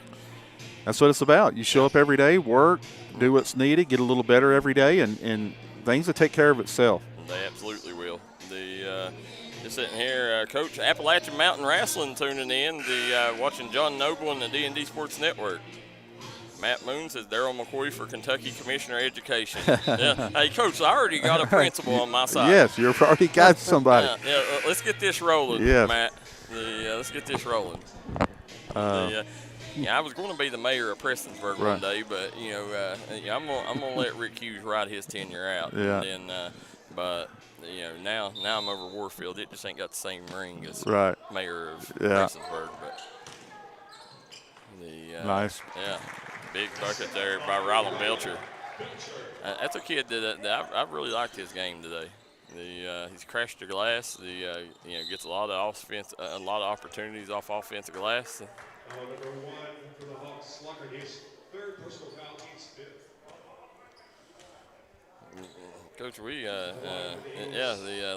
That's what it's about. You show up every day, work, do what's needed, get a little better every day, and things will take care of itself. They absolutely will. Just sitting here, Coach Appalachian Mountain Wrestling tuning in, watching John Noble and the D&D Sports Network. Matt Moon says Darryl McCoy for Kentucky Commissioner of Education. Yeah. Hey, Coach, I already got a principal on my side. Yes, you've already got somebody. Yeah, let's get this rolling, yes. Matt. Let's get this rolling. I was going to be the mayor of Prestonsburg one day, but I'm gonna let Rick Hughes ride his tenure out. Yeah. And then, but now I'm over Warfield. It just ain't got the same ring as mayor of Prestonsburg. But nice. Yeah, big bucket there by Rylan Belcher. That's a kid that I really liked his game today. He's crashed the glass. Gets a lot of offense, a lot of opportunities off offensive glass. Number 1 for the Hawks, Locker, his third personal foul, he's fifth. Coach,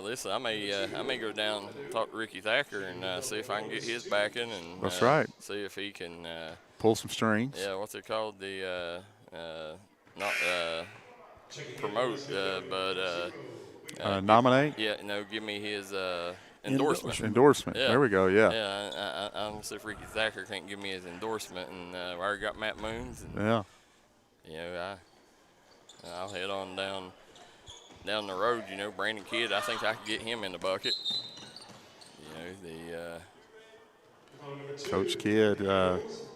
listen, I may go down and talk to Ricky Thacker and see if I can get his backing and that's right. See if he can pull some strings. Yeah, what's it called? Not promote, but nominate. Yeah, give me his endorsement. Yeah. There we go. Yeah. Yeah, I'm gonna see if Ricky Thacker can't give me his endorsement, and I already got Matt Moons. And, I'll head on down the road. Brandon Kidd. I think I could get him in the bucket. Coach Kidd,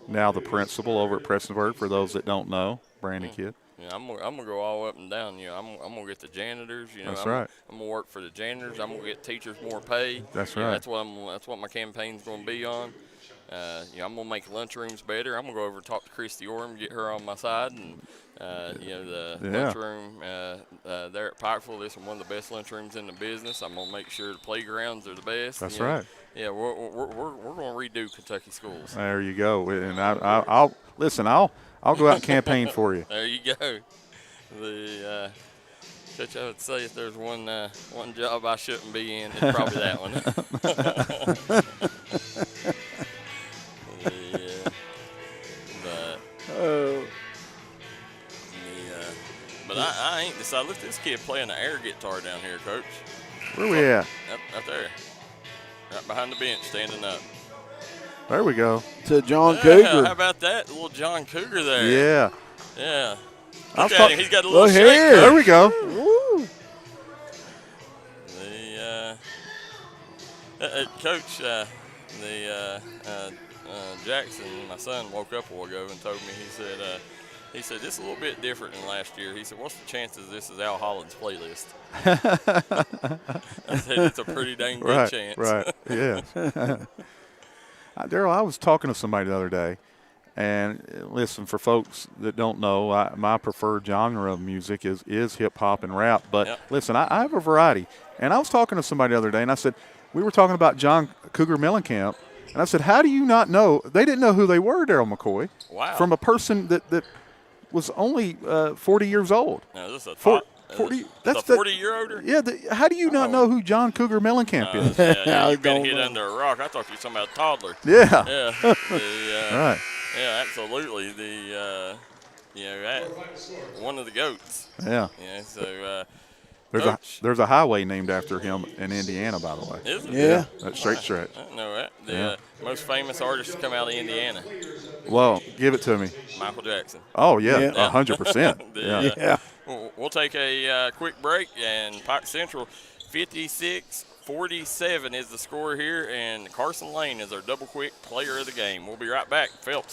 now the principal over at Prestonsburg. For those that don't know, Brandon Kidd. Yeah, I'm gonna go all up and down. I'm gonna get the janitors. That's right. I'm gonna work for the janitors. I'm gonna get teachers more pay. That's right. That's what my campaign's gonna be on. I'm gonna make lunchrooms better. I'm gonna go over and talk to Christy Orm, get her on my side, and the lunchroom there at Pikeville. This is one of the best lunchrooms in the business. I'm gonna make sure the playgrounds are the best. That's right. Yeah, we're gonna redo Kentucky schools. There you go. And I'll listen. I'll go out and campaign for you. There you go. Coach, I would say if there's one job I shouldn't be in, it's probably that one. But I ain't decided. Look at this kid playing the air guitar down here, Coach. Where we at? Up there. Right behind the bench, standing up. There we go. To John Cougar. How about that? Little John Cougar there. Yeah. Yeah. I'll Look at him. He's got a little Look shake. here. There we go. Woo. Coach, Jackson, my son, woke up a while ago and told me, he said, this is a little bit different than last year. He said, what's the chances this is Al Holland's playlist? I said, it's a pretty dang good chance. Right, yeah. Darryl, I was talking to somebody the other day, and listen, for folks that don't know, my preferred genre of music is hip-hop and rap. But listen, I have a variety. And I was talking to somebody the other day, and I said, we were talking about John Cougar Mellencamp, and I said, how do you not know? They didn't know who they were, Darryl McCoy. Wow. From a person that was only 40 years old. No, this is a 40. That's a 40-year-older? Yeah. How do you not know who John Cougar Mellencamp is? Yeah, you've been hit under a rock. I thought you were talking about a toddler. Yeah. Yeah. Right. Yeah, absolutely. One of the goats. Yeah. Yeah. So. There's a highway named after him in Indiana, by the way. Is it? Yeah. That's straight stretch. I know that. The most famous artist to come out of Indiana. Well, give it to me. Michael Jackson. Oh, yeah. 100%. Yeah. We'll take a quick break, and Pike Central 56-47 is the score here, and Carson Lane is our double quick player of the game. We'll be right back. Phelps.